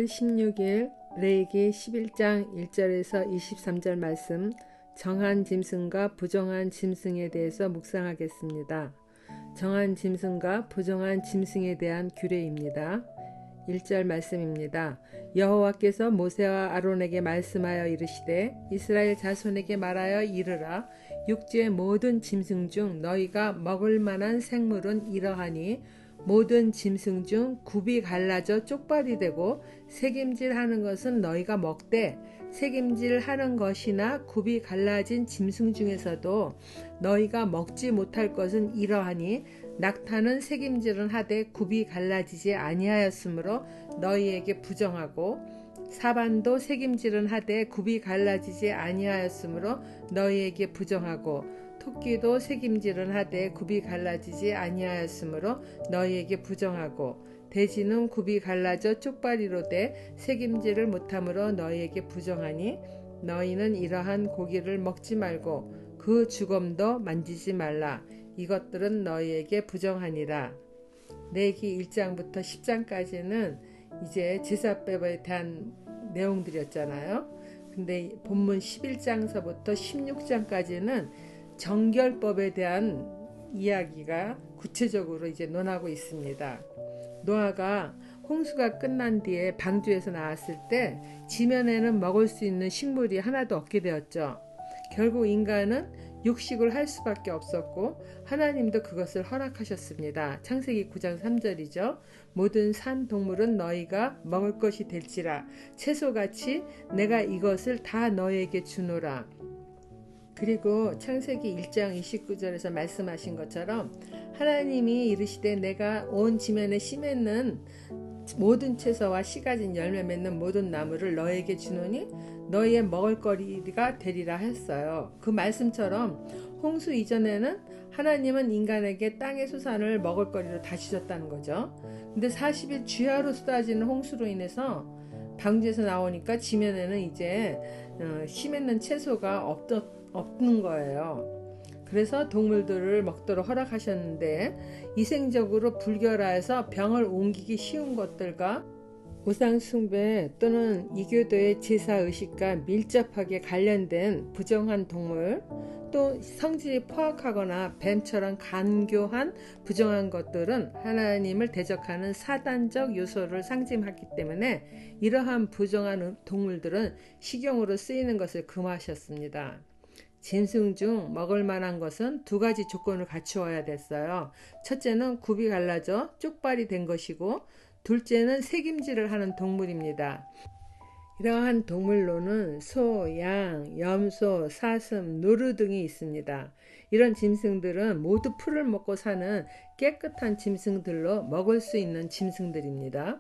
6월 16일 레위기 11장 1절에서 23절 말씀, 정한 짐승과 부정한 짐승에 대해서 묵상하겠습니다. 정한 짐승과 부정한 짐승에 대한 규례입니다. 1절 말씀입니다. 여호와께서 모세와 아론에게 말씀하여 이르시되 이스라엘 자손에게 말하여 이르라. 육지의 모든 짐승 중 너희가 먹을 만한 생물은 이러하니 모든 짐승 중 굽이 갈라져 쪽발이 되고 새김질하는 것은 너희가 먹되 새김질하는 것이나 굽이 갈라진 짐승 중에서도 너희가 먹지 못할 것은 이러하니 낙타는 새김질은 하되 굽이 갈라지지 아니하였으므로 너희에게 부정하고 사반도 새김질은 하되 굽이 갈라지지 아니하였으므로 너희에게 부정하고 토끼도 새김질은 하되 굽이 갈라지지 아니하였으므로 너희에게 부정하고 돼지는 굽이 갈라져 쪽발이로 돼 새김질을 못함으로 너희에게 부정하니 너희는 이러한 고기를 먹지 말고 그 주검도 만지지 말라. 이것들은 너희에게 부정하니라. 레위기 1장부터 10장까지는 이제 제사법에 대한 내용들이었잖아요. 근데 본문 11장서부터 16장까지는 정결법에 대한 이야기가 구체적으로 이제 논하고 있습니다. 노아가 홍수가 끝난 뒤에 방주에서 나왔을 때 지면에는 먹을 수 있는 식물이 하나도 없게 되었죠. 결국 인간은 육식을 할 수밖에 없었고 하나님도 그것을 허락하셨습니다. 창세기 9장 3절이죠. 모든 산 동물은 너희가 먹을 것이 될지라 채소같이 내가 이것을 다 너희에게 주노라. 그리고 창세기 1장 29절에서 말씀하신 것처럼 하나님이 이르시되 내가 온 지면에 씨 맺는 모든 채소와 씨 가진 열매 맺는 모든 나무를 너에게 주노니 너희의 먹을거리가 되리라 했어요. 그 말씀처럼 홍수 이전에는 하나님은 인간에게 땅의 수산을 먹을거리로 다 주셨다는 거죠. 근데 40일 주야로 쏟아지는 홍수로 인해서 방주에서 나오니까 지면에는 이제 씨 맺는 채소가 없는 거예요. 그래서 동물들을 먹도록 허락하셨는데 위생적으로 불결하여서 병을 옮기기 쉬운 것들과 우상숭배 또는 이교도의 제사의식과 밀접하게 관련된 부정한 동물, 또 성질이 포악하거나 뱀처럼 간교한 부정한 것들은 하나님을 대적하는 사단적 요소를 상징하기 때문에 이러한 부정한 동물들은 식용으로 쓰이는 것을 금하셨습니다. 짐승 중 먹을 만한 것은 두 가지 조건을 갖추어야 됐어요. 첫째는 굽이 갈라져 쪽발이 된 것이고 둘째는 새김질을 하는 동물입니다. 이러한 동물로는 소, 양, 염소, 사슴, 누루 등이 있습니다. 이런 짐승들은 모두 풀을 먹고 사는 깨끗한 짐승들로 먹을 수 있는 짐승들입니다.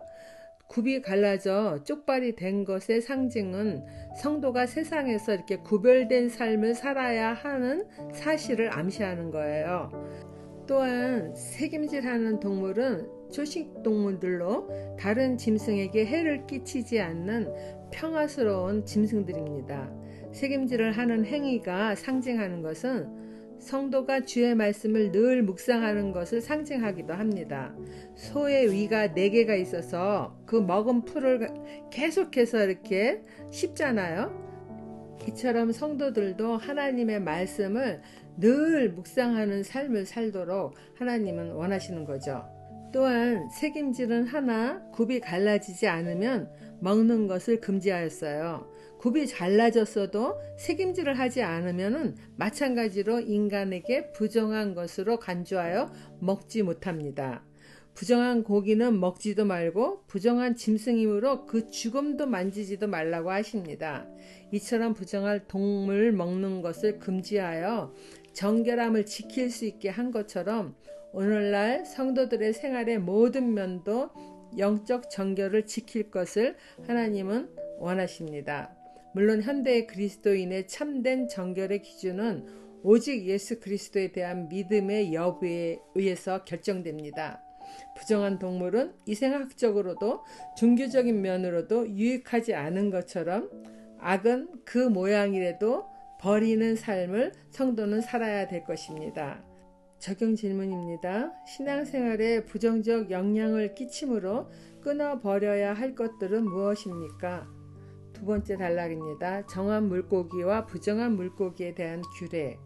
굽이 갈라져 쪽발이 된 것의 상징은 성도가 세상에서 이렇게 구별된 삶을 살아야 하는 사실을 암시하는 거예요. 또한 새김질하는 동물은 초식동물들로 다른 짐승에게 해를 끼치지 않는 평화스러운 짐승들입니다. 새김질을 하는 행위가 상징하는 것은 성도가 주의 말씀을 늘 묵상하는 것을 상징하기도 합니다. 소의 위가 4개가 있어서 그 먹은 풀을 계속해서 이렇게 씹잖아요. 이처럼 성도들도 하나님의 말씀을 늘 묵상하는 삶을 살도록 하나님은 원하시는 거죠. 또한 새김질은 하나 굽이 갈라지지 않으면 먹는 것을 금지하였어요. 굽이 잘라졌어도 새김질을 하지 않으면 마찬가지로 인간에게 부정한 것으로 간주하여 먹지 못합니다. 부정한 고기는 먹지도 말고 부정한 짐승이므로 그 죽음도 만지지도 말라고 하십니다. 이처럼 부정할 동물 먹는 것을 금지하여 정결함을 지킬 수 있게 한 것처럼 오늘날 성도들의 생활의 모든 면도 영적 정결을 지킬 것을 하나님은 원하십니다. 물론 현대의 그리스도인의 참된 정결의 기준은 오직 예수 그리스도에 대한 믿음의 여부에 의해서 결정됩니다. 부정한 동물은 이생학적으로도 종교적인 면으로도 유익하지 않은 것처럼 악은 그 모양이라도 버리는 삶을 성도는 살아야 될 것입니다. 적용 질문입니다. 신앙생활에 부정적 영향을 끼치므로 끊어버려야 할 것들은 무엇입니까? 두 번째 단락입니다. 정한 물고기와 부정한 물고기에 대한 규례.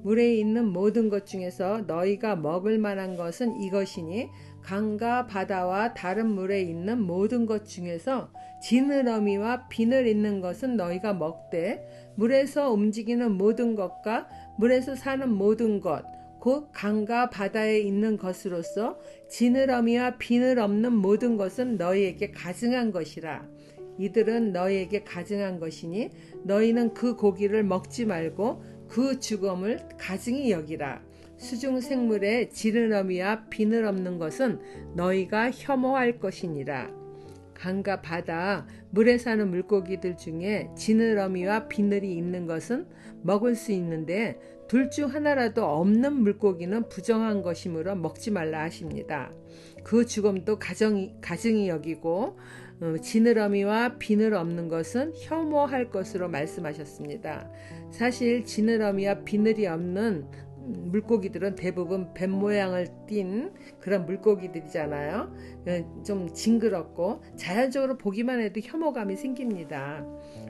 물에 있는 모든 것 중에서 너희가 먹을 만한 것은 이것이니 강과 바다와 다른 물에 있는 모든 것 중에서 지느러미와 비늘 있는 것은 너희가 먹되 물에서 움직이는 모든 것과 물에서 사는 모든 것 곧 강과 바다에 있는 것으로서 지느러미와 비늘 없는 모든 것은 너희에게 가증한 것이라. 이들은 너희에게 가증한 것이니 너희는 그 고기를 먹지 말고 그 죽음을 가증히 여기라. 수중 생물에 지느러미와 비늘 없는 것은 너희가 혐오할 것이니라. 강과 바다, 물에 사는 물고기들 중에 지느러미와 비늘이 있는 것은 먹을 수 있는데 둘 중 하나라도 없는 물고기는 부정한 것이므로 먹지 말라 하십니다. 그 죽음도 가증히 여기고 지느러미와 비늘 없는 것은 혐오할 것으로 말씀하셨습니다. 사실 지느러미와 비늘이 없는 물고기들은 대부분 뱀 모양을 띤 그런 물고기들이잖아요. 좀 징그럽고 자연적으로 보기만 해도 혐오감이 생깁니다.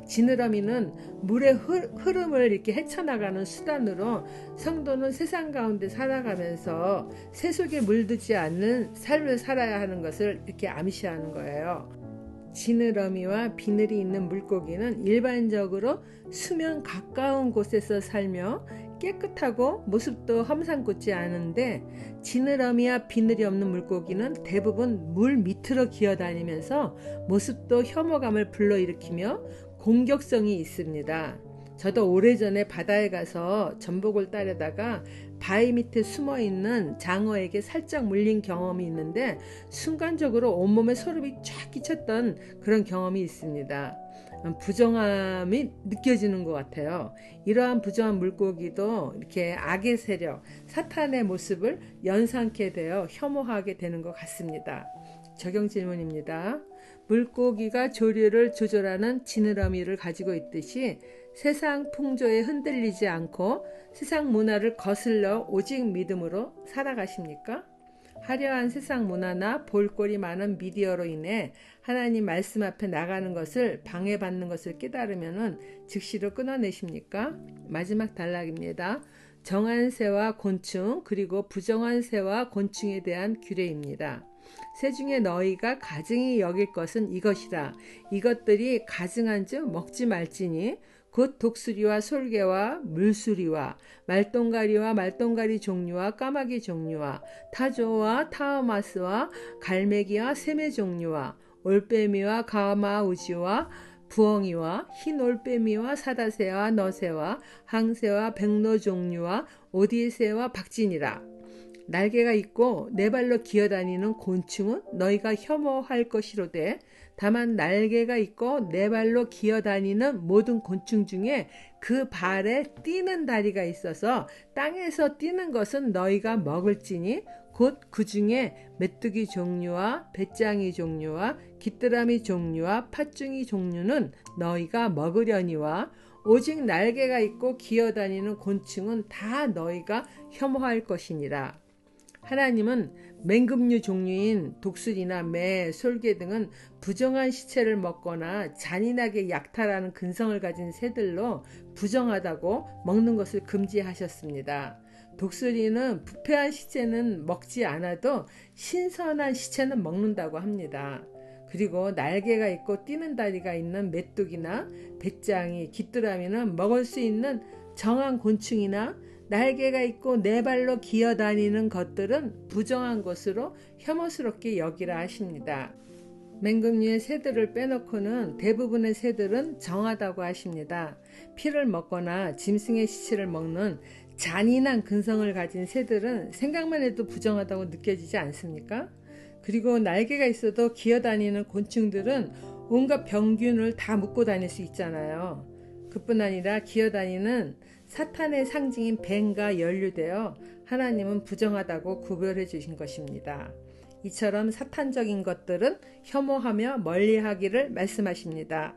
지느러미는 물의 흐름을 이렇게 헤쳐나가는 수단으로 성도는 세상 가운데 살아가면서 새 속에 물들지 않는 삶을 살아야 하는 것을 이렇게 암시하는 거예요. 지느러미와 비늘이 있는 물고기는 일반적으로 수면 가까운 곳에서 살며 깨끗하고 모습도 험상궂지 않은데 지느러미와 비늘이 없는 물고기는 대부분 물 밑으로 기어다니면서 모습도 혐오감을 불러일으키며 공격성이 있습니다. 저도 오래전에 바다에 가서 전복을 따려다가 바위 밑에 숨어있는 장어에게 살짝 물린 경험이 있는데 순간적으로 온몸에 소름이 쫙 끼쳤던 그런 경험이 있습니다. 부정함이 느껴지는 것 같아요. 이러한 부정한 물고기도 이렇게 악의 세력, 사탄의 모습을 연상케 되어 혐오하게 되는 것 같습니다. 적용 질문입니다. 물고기가 조류를 조절하는 지느러미를 가지고 있듯이 세상 풍조에 흔들리지 않고 세상 문화를 거슬러 오직 믿음으로 살아가십니까? 화려한 세상 문화나 볼거리 많은 미디어로 인해 하나님 말씀 앞에 나가는 것을 방해받는 것을 깨달으면 즉시로 끊어내십니까? 마지막 단락입니다. 정한 새와 곤충 그리고 부정한 새와 곤충에 대한 규례입니다. 새 중에 너희가 가증히 여길 것은 이것이라. 이것들이 가증한 즉 먹지 말지니 곧 독수리와 솔개와 물수리와 말똥가리와 말똥가리 종류와 까마귀 종류와 타조와 타우마스와 갈매기와 새매 종류와 올빼미와 가마우지와 부엉이와 흰 올빼미와 사다새와 너새와 항새와 백로 종류와 오디새와 박진이라. 날개가 있고 네 발로 기어다니는 곤충은 너희가 혐오할 것이로되 다만 날개가 있고 네 발로 기어다니는 모든 곤충 중에 그 발에 뛰는 다리가 있어서 땅에서 뛰는 것은 너희가 먹을지니 곧 그 중에 메뚜기 종류와 배짱이 종류와 귀뚜라미 종류와 팥중이 종류는 너희가 먹으려니와 오직 날개가 있고 기어다니는 곤충은 다 너희가 혐오할 것이니라. 하나님은 맹금류 종류인 독수리나 매, 솔개 등은 부정한 시체를 먹거나 잔인하게 약탈하는 근성을 가진 새들로 부정하다고 먹는 것을 금지하셨습니다. 독수리는 부패한 시체는 먹지 않아도 신선한 시체는 먹는다고 합니다. 그리고 날개가 있고 뛰는 다리가 있는 메뚜기나 배짱이, 귀뚜라미는 먹을 수 있는 정한 곤충이나 날개가 있고 네 발로 기어다니는 것들은 부정한 것으로 혐오스럽게 여기라 하십니다. 맹금류의 새들을 빼놓고는 대부분의 새들은 정하다고 하십니다. 피를 먹거나 짐승의 시체를 먹는 잔인한 근성을 가진 새들은 생각만 해도 부정하다고 느껴지지 않습니까? 그리고 날개가 있어도 기어다니는 곤충들은 온갖 병균을 다 묶고 다닐 수 있잖아요. 그뿐 아니라 기어다니는 사탄의 상징인 뱀과 연루되어 하나님은 부정하다고 구별해 주신 것입니다. 이처럼 사탄적인 것들은 혐오하며 멀리하기를 말씀하십니다.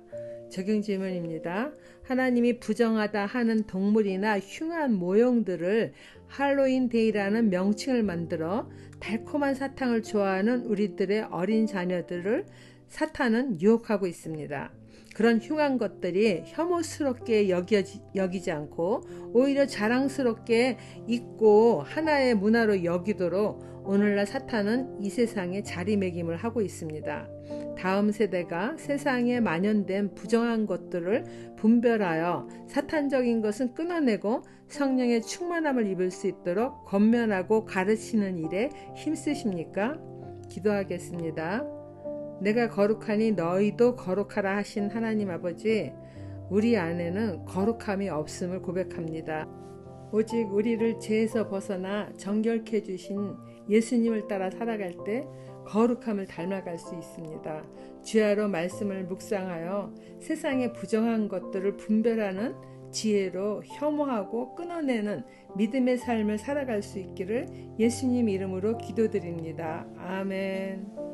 적용 질문입니다. 하나님이 부정하다 하는 동물이나 흉한 모형들을 할로윈 데이라는 명칭을 만들어 달콤한 사탕을 좋아하는 우리들의 어린 자녀들을 사탄은 유혹하고 있습니다. 그런 흉한 것들이 혐오스럽게 여기지 않고 오히려 자랑스럽게 있고 하나의 문화로 여기도록 오늘날 사탄은 이 세상에 자리매김을 하고 있습니다. 다음 세대가 세상에 만연된 부정한 것들을 분별하여 사탄적인 것은 끊어내고 성령의 충만함을 입을 수 있도록 권면하고 가르치는 일에 힘쓰십니까? 기도하겠습니다. 내가 거룩하니 너희도 거룩하라 하신 하나님 아버지, 우리 안에는 거룩함이 없음을 고백합니다. 오직 우리를 죄에서 벗어나 정결케 해주신 예수님을 따라 살아갈 때 거룩함을 닮아갈 수 있습니다. 주야로 말씀을 묵상하여 세상의 부정한 것들을 분별하는 지혜로 혐오하고 끊어내는 믿음의 삶을 살아갈 수 있기를 예수님 이름으로 기도드립니다. 아멘.